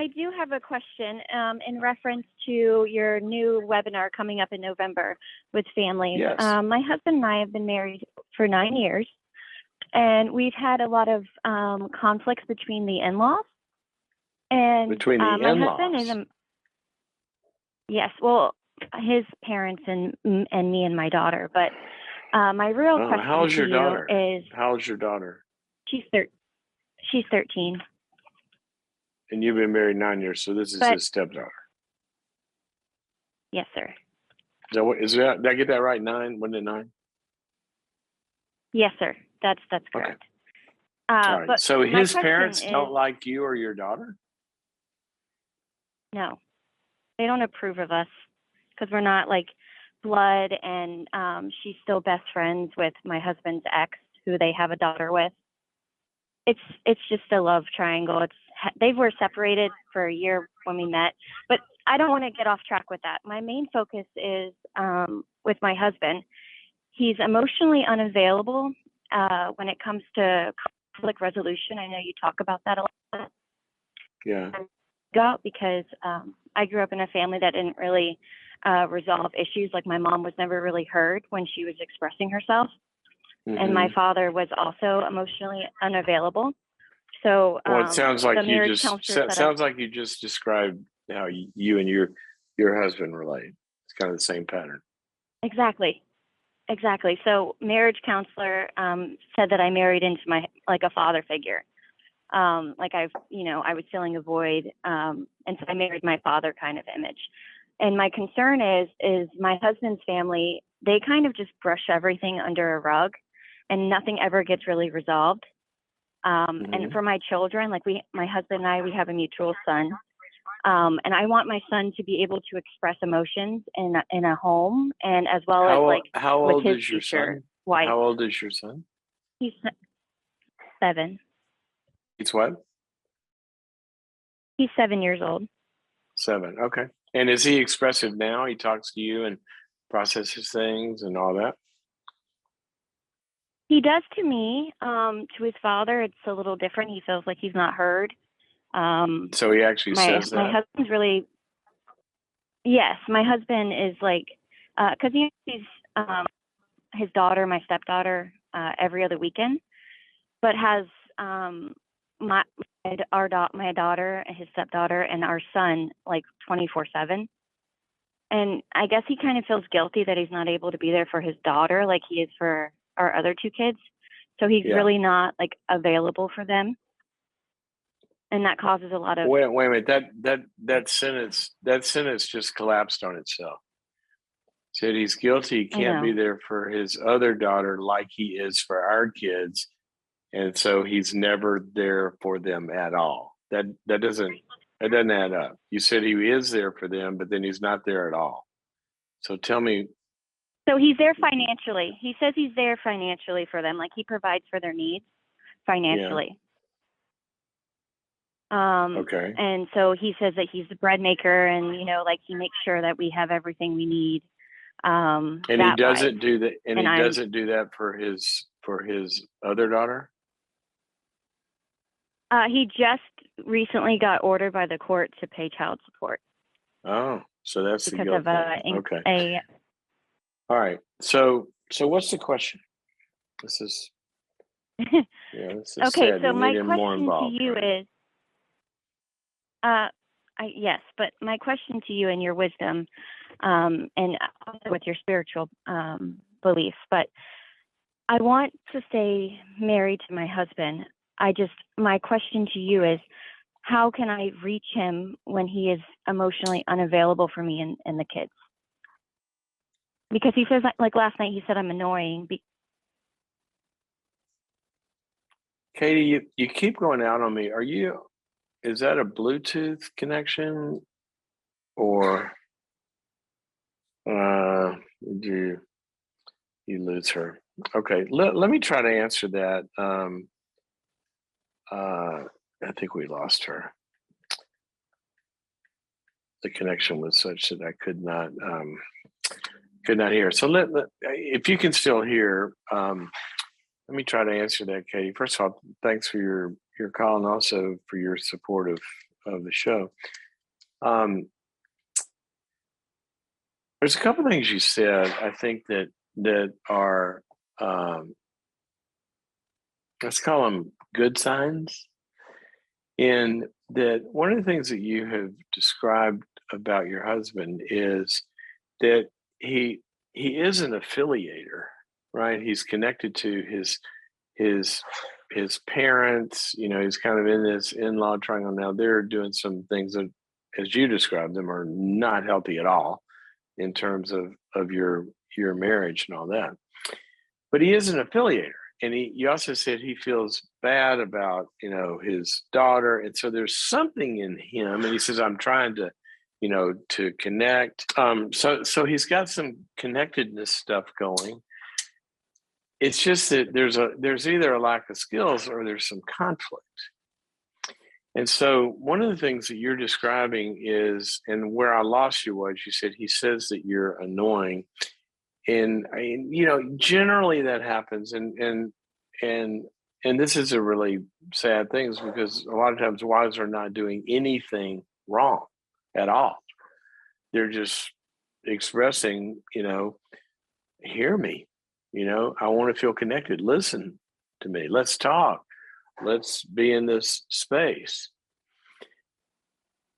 I do have a question in reference to your new webinar coming up in November with families. Yes. My husband and I have been married for 9 years, and we've had a lot of conflicts between the in-laws. And Between the my in-laws? husband is yes, well, his parents and me and my daughter. But my real question how's your to daughter? you is, how's your daughter? She's 13. And you've been married 9 years, so this is his stepdaughter. Yes, sir. Did I get that right? 9? Wasn't it 9? Yes, sir. That's correct. Okay. All right. But so his parents is, don't like you or your daughter? No, they don't approve of us because we're not like blood, and she's still best friends with my husband's ex, who they have a daughter with. It's just a love triangle. They were separated for a year when we met, but I don't want to get off track with that. My main focus is with my husband. He's emotionally unavailable when it comes to conflict resolution. I know you talk about that a lot. Yeah. Because I grew up in a family that didn't really resolve issues. Like my mom was never really heard when she was expressing herself. And my father was also emotionally unavailable. So well, it sounds like you just described how you and your husband relate. It's kind of the same pattern. Exactly. So marriage counselor said that I married into a father figure. I was filling a void, and so I married my father kind of image. And my concern is my husband's family, they kind of just brush everything under a rug, and nothing ever gets really resolved. And for my children, my husband and I, we have a mutual son. And I want my son to be able to express emotions in a home, and as well as how with old his is your son? wife. How old is your son? He's 7. He's what? He's 7 years old. 7. Okay. And is he expressive now? He talks to you and processes things and all that? He does to me. To his father, it's a little different. He feels like he's not heard. So he actually says that? My husband's really... Yes, my husband is because he sees his daughter, my stepdaughter, every other weekend, but has my daughter, his stepdaughter, and our son 24/7. And I guess he kind of feels guilty that he's not able to be there for his daughter like he is for our other 2 kids. So he's really not available for them. And that causes a lot of... Wait a minute. That sentence just collapsed on itself. Said he's guilty. He can't be there for his other daughter like he is for our kids. And so he's never there for them at all. That doesn't add up. You said he is there for them, but then he's not there at all. So tell me. So he's there financially. He says he's there financially for them. He provides for their needs financially. Okay. And so he says that he's the bread maker, and he makes sure that we have everything we need. And he doesn't do that. And he doesn't do that for his other daughter. He just recently got ordered by the court to pay child support. Oh, so that's because the guilt. Okay. All right. So what's the question? This is okay. sad. So my question to you is, yes, but my question to you and your wisdom, and also with your spiritual beliefs, but I want to stay married to my husband. My question to you is, how can I reach him when he is emotionally unavailable for me and the kids? Because he says, last night, he said I'm annoying. Katie, you keep going out on me. Is that a Bluetooth connection, or did you lose her? Okay, let me try to answer that. I think we lost her. The connection was such that I could not hear. So if you can still hear, let me try to answer that, Katie. First of all, thanks for your call, and also for your support the show. There's a couple things you said, I think that are, let's call them good signs. In that, one of the things that you have described about your husband is that he is an affiliator, right? He's connected to his parents. He's kind of in this in-law triangle now. They're doing some things that, as you described them, are not healthy at all in terms of your marriage and all that. But he is an affiliator. And you also said he feels bad about, his daughter. And so there's something in him. And he says, I'm trying to, to connect. So he's got some connectedness stuff going. It's just that there's either a lack of skills or there's some conflict. And so one of the things that you're describing is, and where I lost you was, you said he says that you're annoying. And generally that happens, and this is a really sad thing, because a lot of times wives are not doing anything wrong at all. They're just expressing, hear me, I want to feel connected. Listen to me. Let's talk. Let's be in this space.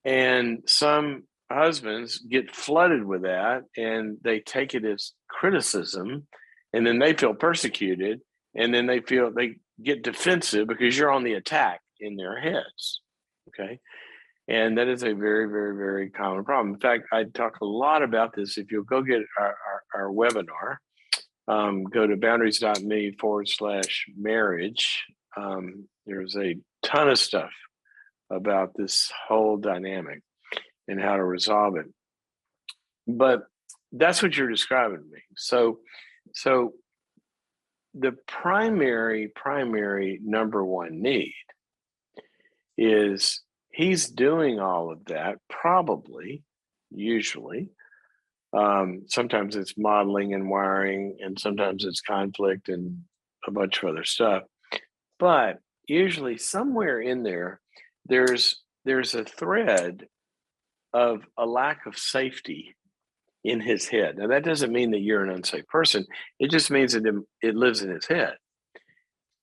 And some husbands get flooded with that, and they take it as criticism, and then they feel persecuted, and then they get defensive because you're on the attack in their heads. Okay. And that is a very, very, very common problem. In fact, I talk a lot about this. If you'll go get our webinar, go to boundaries.me/marriage. There's a ton of stuff about this whole dynamic and how to resolve it. But that's what you're describing to me. So the primary number one need is he's doing all of that, probably, usually. Sometimes it's modeling and wiring, and sometimes it's conflict and a bunch of other stuff. But usually somewhere in there's a thread of a lack of safety in his head. Now, that doesn't mean that you're an unsafe person. It just means that it lives in his head.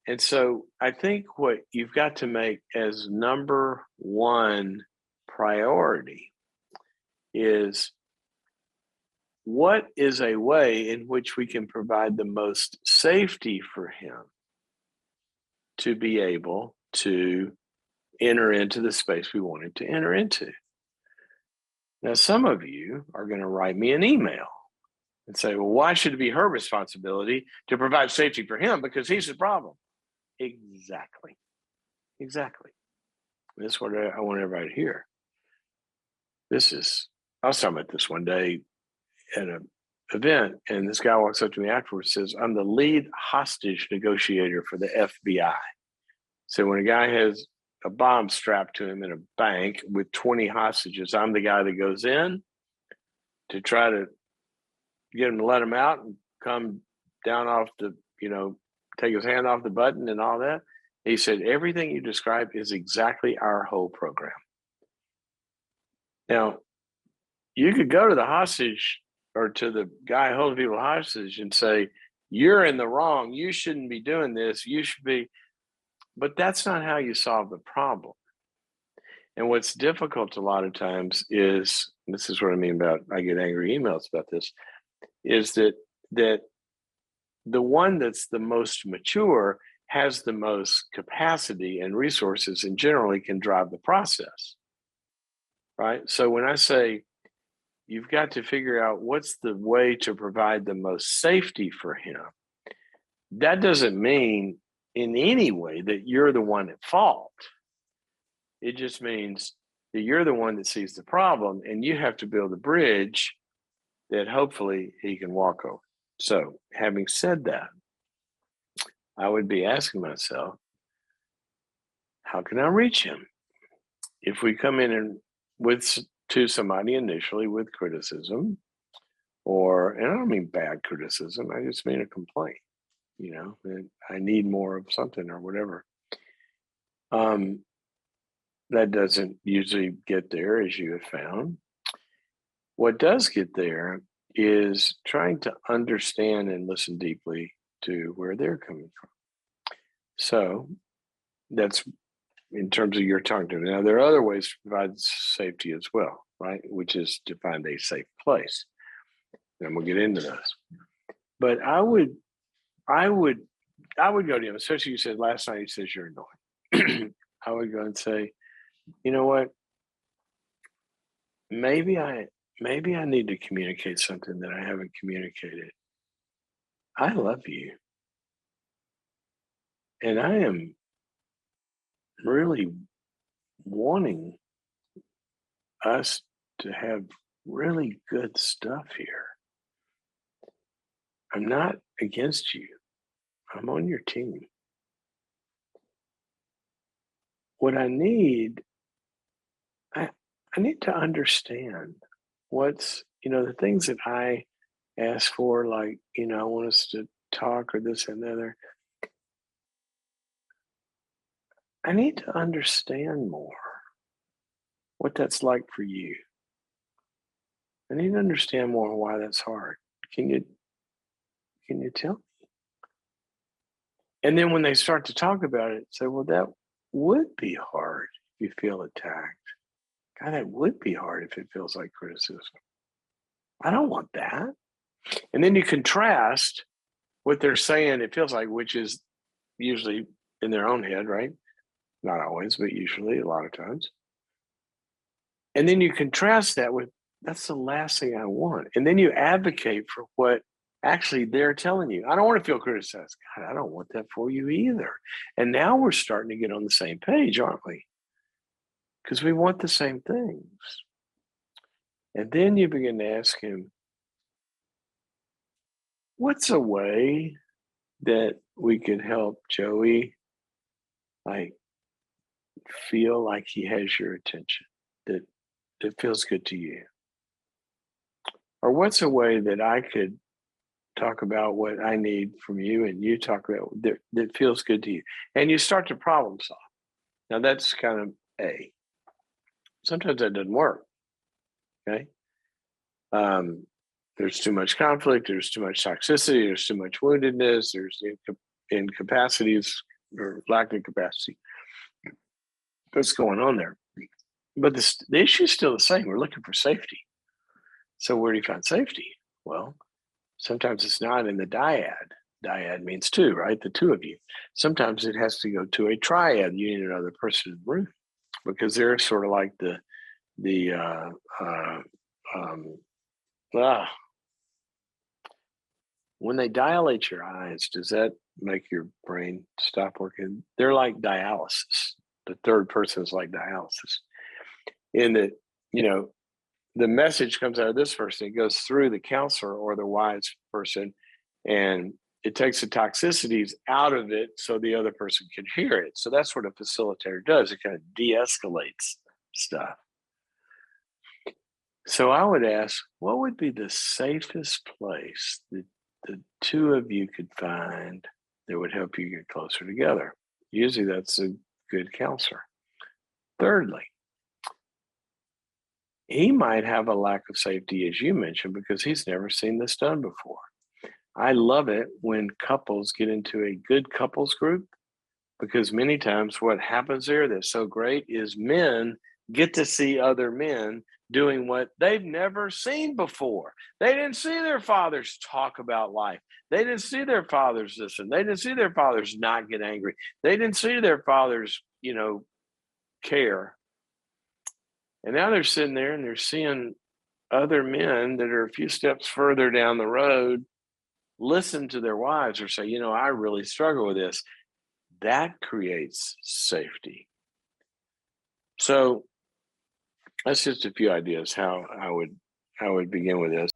And so I think what you've got to make as number one priority is, what is a way in which we can provide the most safety for him to be able to enter into the space we want him to enter into? Now, some of you are going to write me an email and say, well, why should it be her responsibility to provide safety for him because he's the problem? Exactly. And this is what I want everybody to hear. I was talking about this one day at an event, and this guy walks up to me afterwards and says, I'm the lead hostage negotiator for the FBI. So when a guy has a bomb strapped to him in a bank with 20 hostages, I'm the guy that goes in to try to get him to let him out and come down off take his hand off the button and all that. He said, everything you described is exactly our whole program. Now, you could go to the hostage or to the guy holding people hostage and say, you're in the wrong. You shouldn't be doing this. You should be. But that's not how you solve the problem. And what's difficult a lot of times is, this is what I mean about, I get angry emails about this, is that the one that's the most mature has the most capacity and resources and generally can drive the process, right? So when I say you've got to figure out what's the way to provide the most safety for him, that doesn't mean in any way that you're the one at fault. It just means that you're the one that sees the problem, and you have to build a bridge that hopefully he can walk over. So having said that, I would be asking myself, how can I reach him? If we come in to somebody initially with criticism, and I don't mean bad criticism, I just mean a complaint, that I need more of something or whatever. That doesn't usually get there, as you have found. What does get there is trying to understand and listen deeply to where they're coming from. So that's in terms of your talking to them. Now, there are other ways to provide safety as well, right? Which is to find a safe place. And we'll get into those. But I would go to him, especially you said last night, he says you're annoying. I would go and say, you know what? Maybe I need to communicate something that I haven't communicated. I love you. And I am really wanting us to have really good stuff here. I'm not against you. I'm on your team. What I need, I need to understand what's, the things that I ask for, like, I want us to talk or this and the other. I need to understand more what that's like for you. I need to understand more why that's hard. Can you tell me? And then when they start to talk about it, say, well, that would be hard if you feel attacked. God, that would be hard if it feels like criticism. I don't want that. And then you contrast what they're saying, it feels like, which is usually in their own head, right? Not always, but usually a lot of times. And then you contrast that with, that's the last thing I want. And then you advocate for what actually they're telling you. I don't want to feel criticized. God, I don't want that for you either. And now we're starting to get on the same page, aren't we? Because we want the same things. And then you begin to ask him, what's a way that we could help Joey, like, feel like he has your attention, that it feels good to you? Or what's a way that I could talk about what I need from you and you talk about that feels good to you? And you start to problem solve. Now that's kind of A. Sometimes that doesn't work. Okay. There's too much conflict, there's too much toxicity, there's too much woundedness, there's incapacities or lack of capacity. What's going on there? But the issue is still the same. We're looking for safety. So where do you find safety? Well, sometimes it's not in the dyad. Dyad means two, right? The two of you. Sometimes it has to go to a triad. You need another person in the room because they're sort of like when they dilate your eyes, does that make your brain stop working? They're like dialysis. The third person is like dialysis. In that, the message comes out of this person, it goes through the counselor or the wise person, and it takes the toxicities out of it so the other person can hear it. So that's what a facilitator does. It kind of de-escalates stuff. So I would ask, what would be the safest place that the two of you could find that would help you get closer together? Usually that's a good counselor. Thirdly, he might have a lack of safety, as you mentioned, because he's never seen this done before. I love it when couples get into a good couples group, because many times what happens there that's so great is men get to see other men doing what they've never seen before. They didn't see their fathers talk about life. They didn't see their fathers listen. They didn't see their fathers not get angry. They didn't see their fathers, care. And now they're sitting there and they're seeing other men that are a few steps further down the road listen to their wives or say, I really struggle with this. That creates safety. So that's just a few ideas how I would begin with this.